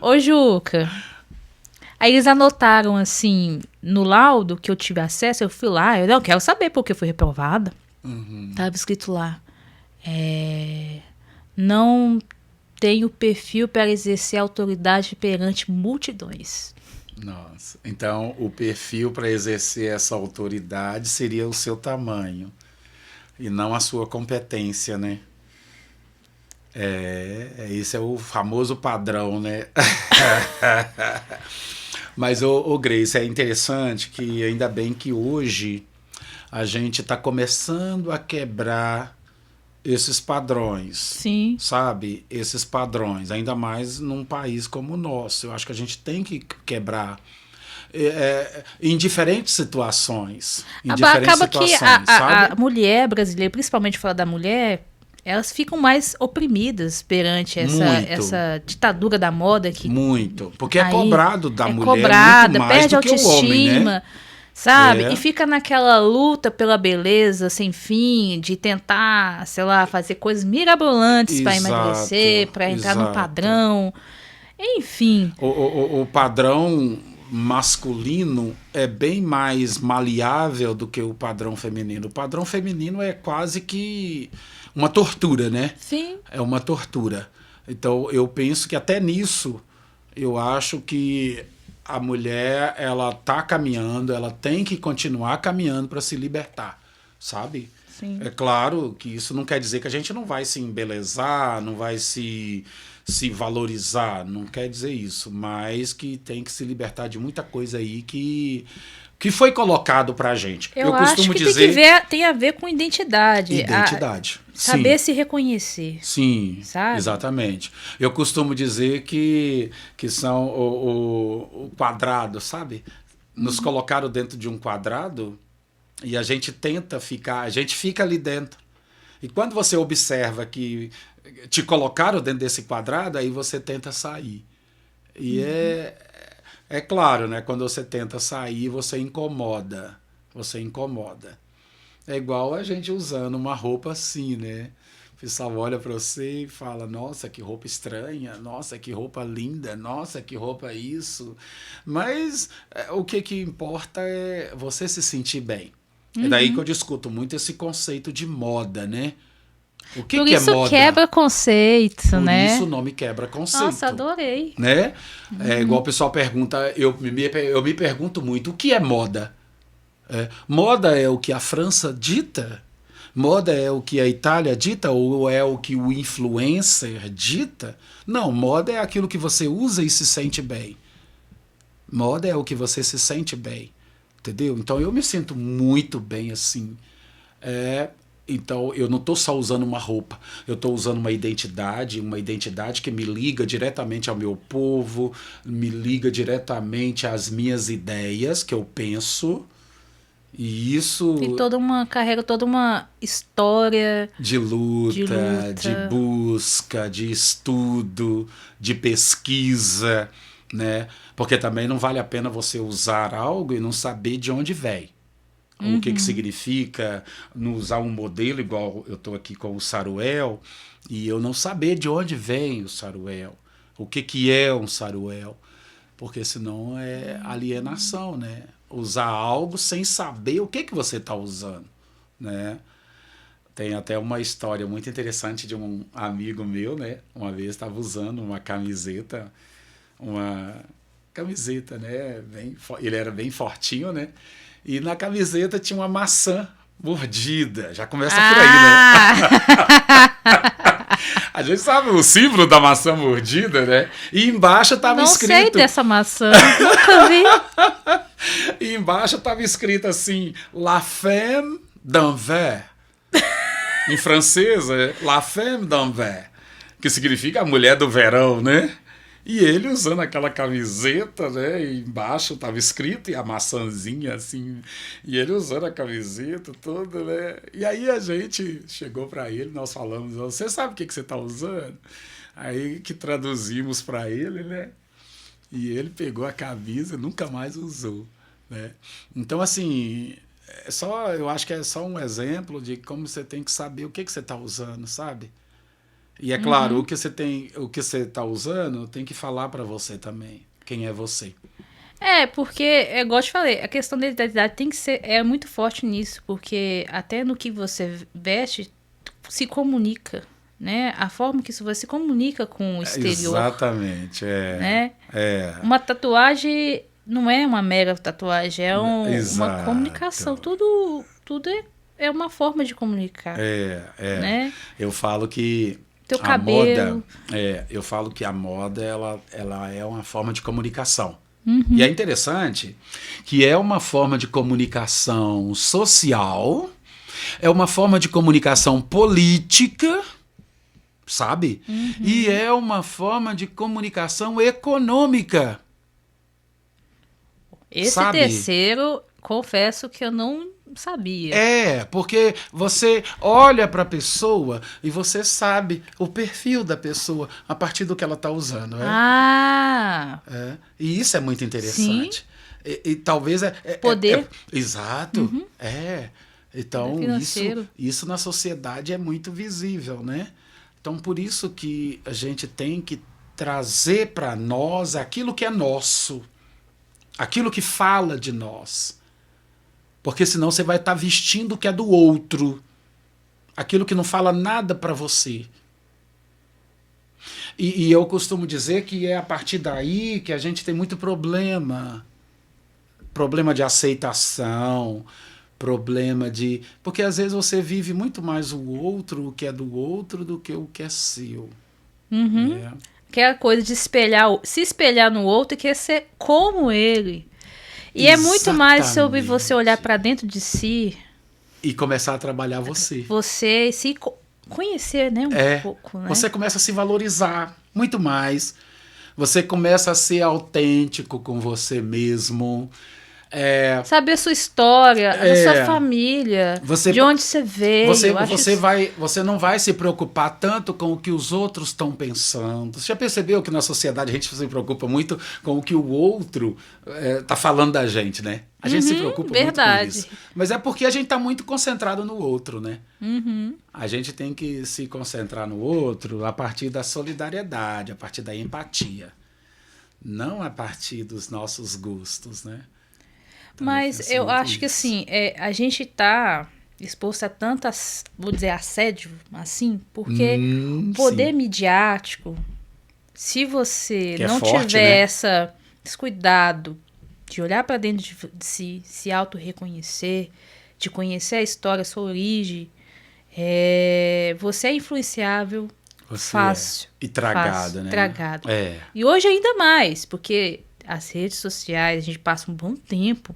Speaker 1: Ô, Juca. Aí eles anotaram, assim, no laudo que eu tive acesso, eu fui lá, eu não quero saber por que eu fui reprovada. Tava escrito lá, não tenho perfil para exercer autoridade perante multidões.
Speaker 2: Nossa, então o perfil para exercer essa autoridade seria o seu tamanho e não a sua competência, né? Esse é o famoso padrão, né? Mas, ô Grace, é interessante que ainda bem que hoje a gente está começando a quebrar esses padrões.
Speaker 1: Sim.
Speaker 2: Sabe? Esses padrões, ainda mais num país como o nosso. Eu acho que a gente tem que quebrar em diferentes situações.
Speaker 1: Acaba que a mulher brasileira, principalmente falar da mulher, elas ficam mais oprimidas perante essa ditadura da moda.
Speaker 2: Muito. Porque é cobrado da mulher
Speaker 1: cobrada,
Speaker 2: muito mais
Speaker 1: perde
Speaker 2: do que o homem, né?
Speaker 1: Sabe? E fica naquela luta pela beleza sem fim, de tentar, sei lá, fazer coisas mirabolantes para emagrecer, para entrar no padrão. Enfim.
Speaker 2: O padrão masculino é bem mais maleável do que o padrão feminino. O padrão feminino é quase que uma tortura, né?
Speaker 1: Sim.
Speaker 2: É uma tortura. Então, eu penso que até nisso, eu acho que a mulher, ela tá caminhando, ela tem que continuar caminhando para se libertar, sabe?
Speaker 1: Sim.
Speaker 2: É claro que isso não quer dizer que a gente não vai se embelezar, não vai se valorizar, não quer dizer isso, mas que tem que se libertar de muita coisa aí que foi colocado pra gente.
Speaker 1: Eu costumo acho que dizer... tem a ver com identidade.
Speaker 2: Identidade.
Speaker 1: Saber se reconhecer.
Speaker 2: Sim,
Speaker 1: sabe?
Speaker 2: Exatamente. Eu costumo dizer que são o quadrado, sabe? Nos colocaram dentro de um quadrado e a gente tenta ficar, a gente fica ali dentro. E quando você observa que te colocaram dentro desse quadrado, aí você tenta sair. E é claro, né? Quando você tenta sair, você incomoda. Você incomoda. É igual a gente usando uma roupa assim, né? O pessoal olha para você e fala, nossa, que roupa estranha, nossa, que roupa linda, nossa, que roupa isso. Mas o que importa é você se sentir bem. É daí que eu discuto muito esse conceito de moda, né? O que é moda? Por isso
Speaker 1: quebra conceito, né?
Speaker 2: Por isso o nome quebra conceito.
Speaker 1: Nossa, adorei.
Speaker 2: Né? É igual o pessoal pergunta, eu me pergunto muito, o que é moda? Moda é o que a França dita? Moda é o que a Itália dita? Ou é o que o influencer dita? Não, moda é aquilo que você usa e se sente bem. Moda é o que você se sente bem. Entendeu? Então eu me sinto muito bem assim. Então, eu não estou só usando uma roupa, eu estou usando uma identidade que me liga diretamente ao meu povo, me liga diretamente às minhas ideias que eu penso. E isso...
Speaker 1: Tem carrega toda uma história...
Speaker 2: De luta, de busca, de estudo, de pesquisa, né? Porque também não vale a pena você usar algo e não saber de onde vem. O que significa não usar um modelo igual eu estou aqui com o saruel e eu não saber de onde vem o saruel, o que é um saruel, porque senão é alienação, né? Usar algo sem saber o que você está usando, né? Tem até uma história muito interessante de um amigo meu, né? Uma vez estava usando uma camiseta, né? Ele era bem fortinho, né? E na camiseta tinha uma maçã mordida. Já começa por aí, né? A gente sabe o símbolo da maçã mordida, né? E embaixo estava escrito...
Speaker 1: Não sei dessa maçã, nunca vi.
Speaker 2: E embaixo estava escrito assim, La femme d'envers. Em francês é La Femme d'Anvers, que significa a mulher do verão, né? E ele usando aquela camiseta, né? E embaixo estava escrito, e a maçãzinha assim. E ele usando a camiseta toda, né? E aí a gente chegou para ele, nós falamos, você sabe o que você está usando? Aí que traduzimos para ele, né? E ele pegou a camisa e nunca mais usou, né? Então, assim, eu acho que é só um exemplo de como você tem que saber o que você está usando, sabe? E é claro,
Speaker 1: Uhum.
Speaker 2: o que você está usando tem que falar para você também. Quem é você?
Speaker 1: Porque, é igual eu te falei, a questão da identidade tem que ser, é muito forte nisso, porque até no que você veste, se comunica, né? A forma que você se comunica com o exterior,
Speaker 2: Exatamente,
Speaker 1: né?
Speaker 2: é,
Speaker 1: Uma tatuagem não é uma mera tatuagem, é uma comunicação.
Speaker 2: exato.
Speaker 1: Tudo é uma forma de comunicar, né?
Speaker 2: Eu falo que
Speaker 1: Teu
Speaker 2: a moda,
Speaker 1: cabelo.
Speaker 2: eu falo que a moda ela é uma forma de comunicação. E é interessante que é uma forma de comunicação social, é uma forma de comunicação política, sabe? E é uma forma de comunicação econômica,
Speaker 1: Esse
Speaker 2: sabe?
Speaker 1: terceiro, confesso que eu não sabia.
Speaker 2: Porque você olha para a pessoa e você sabe o perfil da pessoa a partir do que ela está usando,
Speaker 1: Ah,
Speaker 2: E isso é muito
Speaker 1: sim,
Speaker 2: interessante. E talvez
Speaker 1: poder
Speaker 2: exato,
Speaker 1: poder
Speaker 2: Então
Speaker 1: financeiro.
Speaker 2: isso na sociedade é muito visível, né? Então por isso que a gente tem que trazer para nós aquilo que é nosso, aquilo que fala de nós. Porque senão você vai estar vestindo o que é do outro, aquilo que não fala nada para você. E eu costumo dizer que é a partir daí que a gente tem muito problema. Problema de aceitação, problema de. Porque às vezes você vive muito mais o outro, o que é do outro, do que o que é seu. Né?
Speaker 1: Que é a coisa de se espelhar no outro e querer ser como ele. E é muito mais sobre você olhar
Speaker 2: Exatamente.
Speaker 1: pra dentro de si,
Speaker 2: E começar a trabalhar você.
Speaker 1: você se conhecer, né, um pouco, né?
Speaker 2: Você começa a se valorizar muito mais. Você começa a ser autêntico com você mesmo. É,
Speaker 1: Saber a sua história, da sua
Speaker 2: é,
Speaker 1: família,
Speaker 2: você,
Speaker 1: de onde você veio. Eu acho isso.
Speaker 2: você não vai se preocupar tanto com o que os outros estão pensando. Você já percebeu que na sociedade a gente se preocupa muito com o que o outro está falando da gente, né? A gente se preocupa muito com isso.
Speaker 1: Verdade.
Speaker 2: Mas é porque a gente está muito concentrado no outro, né? A gente tem que se concentrar no outro a partir da solidariedade, a partir da empatia. Não a partir dos nossos gostos, né? Então eu
Speaker 1: Mas
Speaker 2: penso
Speaker 1: eu
Speaker 2: muito
Speaker 1: acho que
Speaker 2: isso.
Speaker 1: assim, a gente tá exposto a tantas, vou dizer, assédio, assim, porque o poder
Speaker 2: Sim.
Speaker 1: midiático, se você
Speaker 2: Que é
Speaker 1: não
Speaker 2: forte,
Speaker 1: tiver
Speaker 2: né?
Speaker 1: esse cuidado de olhar para dentro de si, se auto-reconhecer, de conhecer a história, a sua origem, você é influenciável
Speaker 2: Você é.
Speaker 1: fácil,
Speaker 2: E
Speaker 1: fácil,
Speaker 2: tragada, né?
Speaker 1: tragado.
Speaker 2: É.
Speaker 1: E hoje ainda mais, porque as redes sociais, a gente passa um bom tempo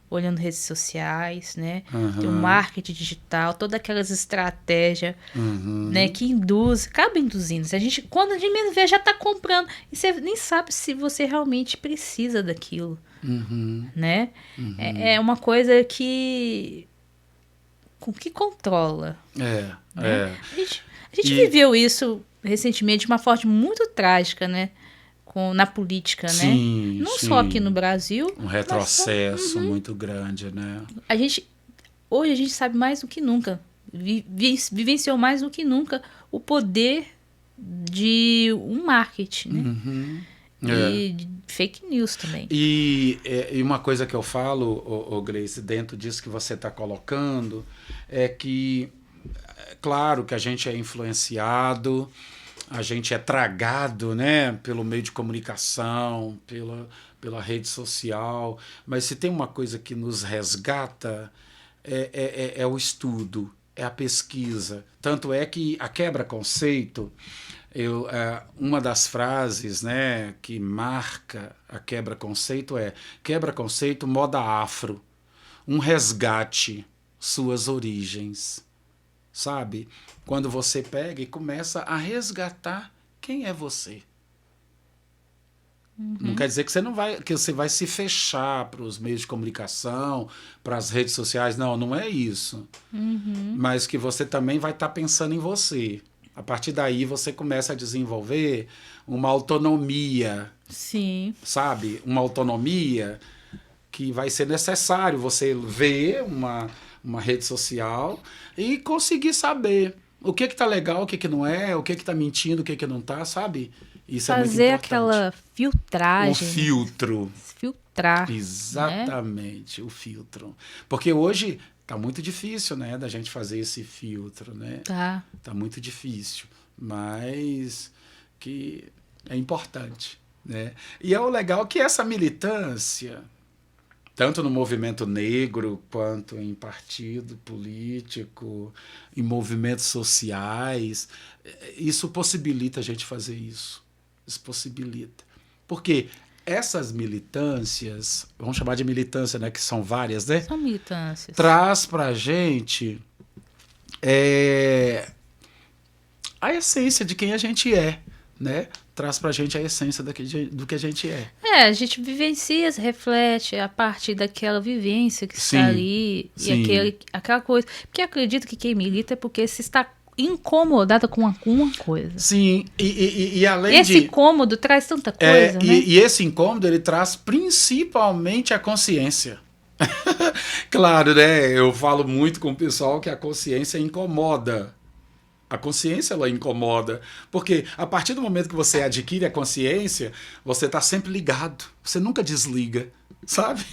Speaker 1: olhando redes sociais, né? Tem o marketing digital, todas aquelas estratégias, né, que induz, acaba induzindo. Se a gente, quando a gente menos vê, já tá comprando e você nem sabe se você realmente precisa daquilo, né? É uma coisa que controla, né?
Speaker 2: É.
Speaker 1: A gente
Speaker 2: E
Speaker 1: viveu isso recentemente de uma forma muito trágica, né? Na política, né?
Speaker 2: sim,
Speaker 1: Não só aqui no
Speaker 2: sim.
Speaker 1: Brasil,
Speaker 2: Um
Speaker 1: mas
Speaker 2: retrocesso muito grande, né?
Speaker 1: hoje a gente sabe mais do que nunca, vivenciou mais do que nunca o poder de um marketing, né?
Speaker 2: É.
Speaker 1: E de fake news também.
Speaker 2: E uma coisa que eu falo, Grace, dentro disso que você está colocando, é que, claro que a gente é influenciado, a gente é tragado, né, pelo meio de comunicação, pela rede social, mas se tem uma coisa que nos resgata, é o estudo, é a pesquisa. Tanto é que a quebra-conceito, uma das frases, né, que marca a quebra-conceito é quebra-conceito moda afro, um resgate, suas origens. sabe? Quando você pega e começa a resgatar quem é você. Não quer dizer que você vai se fechar para os meios de comunicação, para as redes sociais. Não, não é isso. Mas que você também vai estar pensando em você. A partir daí você começa a desenvolver uma autonomia.
Speaker 1: Sim.
Speaker 2: Sabe? Uma autonomia que vai ser necessário você ver uma rede social e conseguir saber o que está legal, o que não é, o que está mentindo, o que não está, sabe? Isso é muito
Speaker 1: Fazer
Speaker 2: importante.
Speaker 1: aquela filtragem.
Speaker 2: O filtro.
Speaker 1: Filtrar.
Speaker 2: Exatamente, né? O filtro. Porque hoje tá muito difícil, né, da gente fazer esse filtro, né?
Speaker 1: Tá
Speaker 2: muito difícil, mas que é importante, né? E é o legal que essa militância, tanto no movimento negro, quanto em partido político, em movimentos sociais, isso possibilita a gente fazer isso. Isso possibilita. Porque essas militâncias, vamos chamar de militância, né, que são várias, né?
Speaker 1: São militâncias.
Speaker 2: Traz pra gente a essência de quem a gente é, né? Traz pra gente a essência do que a gente é.
Speaker 1: A gente vivencia, reflete a partir daquela vivência que está ali, e aquela coisa. Porque acredito que quem milita é porque se está incomodada com alguma coisa.
Speaker 2: Sim, e além
Speaker 1: esse incômodo traz tanta coisa, né?
Speaker 2: E esse incômodo, ele traz principalmente a consciência. Claro, né? Eu falo muito com o pessoal que a consciência incomoda. A consciência, ela incomoda. Porque a partir do momento que você adquire a consciência, você está sempre ligado. Você nunca desliga, sabe?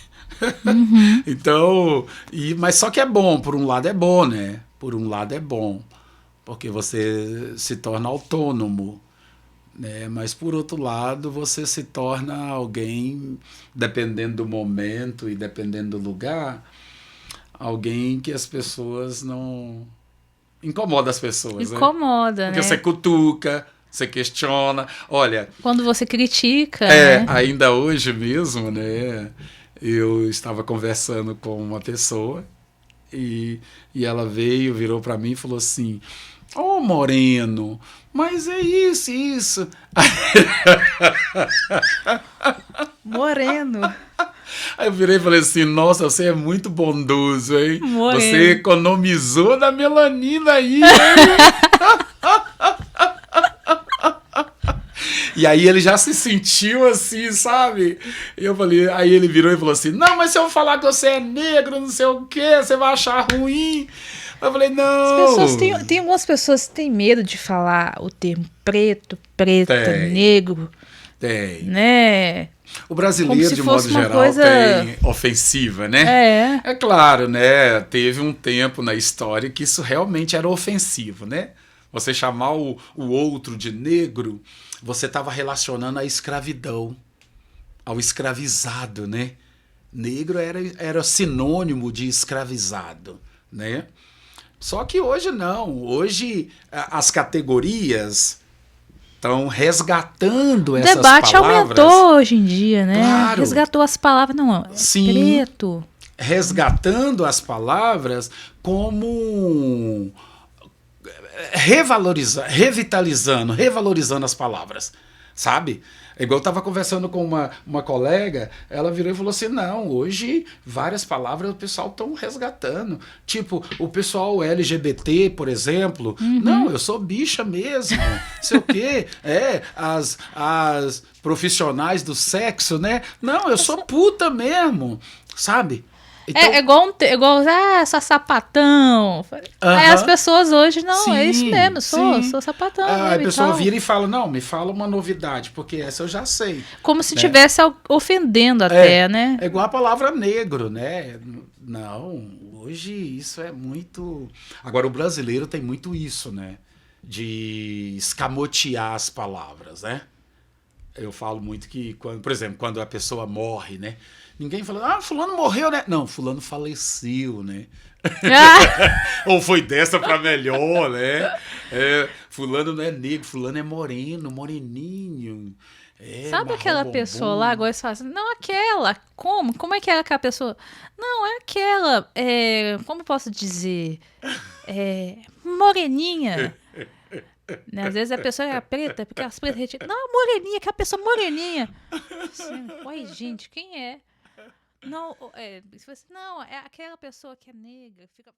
Speaker 2: Então, mas só que é bom. Por um lado é bom, né? Por um lado é bom. Porque você se torna autônomo, né? Mas, por outro lado, você se torna alguém, dependendo do momento e dependendo do lugar, alguém que as pessoas não... Incomoda as pessoas,
Speaker 1: Incomoda,
Speaker 2: né? Porque
Speaker 1: né?
Speaker 2: você cutuca, você questiona. Olha...
Speaker 1: Quando você critica, né?
Speaker 2: Ainda hoje mesmo, né? Eu estava conversando com uma pessoa e ela virou para mim e falou assim... Ô, Moreno, mas é isso.
Speaker 1: Moreno.
Speaker 2: Aí eu virei e falei assim, nossa, você é muito bondoso, hein?
Speaker 1: Moreno.
Speaker 2: Você economizou da melanina aí, hein? E aí ele já se sentiu assim, sabe? E eu falei, aí ele virou e falou assim, não, mas se eu falar que você é negro, não sei o quê, você vai achar ruim. Eu falei, não.
Speaker 1: As pessoas tem algumas pessoas que têm medo de falar o termo preto, preta, negro.
Speaker 2: Tem.
Speaker 1: Né?
Speaker 2: O brasileiro, de modo geral, tem ofensiva, né? É claro, né? Teve um tempo na história que isso realmente era ofensivo, né? Você chamar o outro de negro, você estava relacionando à escravidão, ao escravizado, né? Negro era sinônimo de escravizado, né? Só que hoje não. Hoje as categorias estão resgatando essas palavras. O debate
Speaker 1: aumentou hoje em dia, né?
Speaker 2: Claro.
Speaker 1: Resgatou as palavras, não,
Speaker 2: Sim,
Speaker 1: preto.
Speaker 2: Resgatando as palavras como revitalizando as palavras, sabe? Igual eu estava conversando com uma colega, ela virou e falou assim, não, hoje várias palavras o pessoal estão resgatando. Tipo, o pessoal LGBT, por exemplo, não, eu sou bicha mesmo, não sei o quê. As profissionais do sexo, né? Não, eu sou puta mesmo, sabe?
Speaker 1: Então, igual só sapatão. Aí as pessoas hoje, não, é isso mesmo, sou sapatão.
Speaker 2: A pessoa vira e fala, não, me fala uma novidade, porque essa eu já sei.
Speaker 1: Como se estivesse ofendendo até, né?
Speaker 2: É igual a palavra negro, né? Não, hoje isso é muito... Agora, o brasileiro tem muito isso, né? De escamotear as palavras, né? Eu falo muito que, por exemplo, quando a pessoa morre, né? Ninguém fala, fulano morreu, né? Não, fulano faleceu, né? Ou foi dessa pra melhor, né? Fulano não é negro, fulano é moreno, moreninho.
Speaker 1: Sabe aquela pessoa lá, agora você fala assim, não, aquela, como? Como é que era aquela pessoa? Não, é aquela, como posso dizer? Moreninha. Né? Às vezes a pessoa é preta, porque as pretas retiram. Não, moreninha, aquela pessoa moreninha. Assim, oi, gente, quem é? Não, não, é aquela pessoa que é negra, fica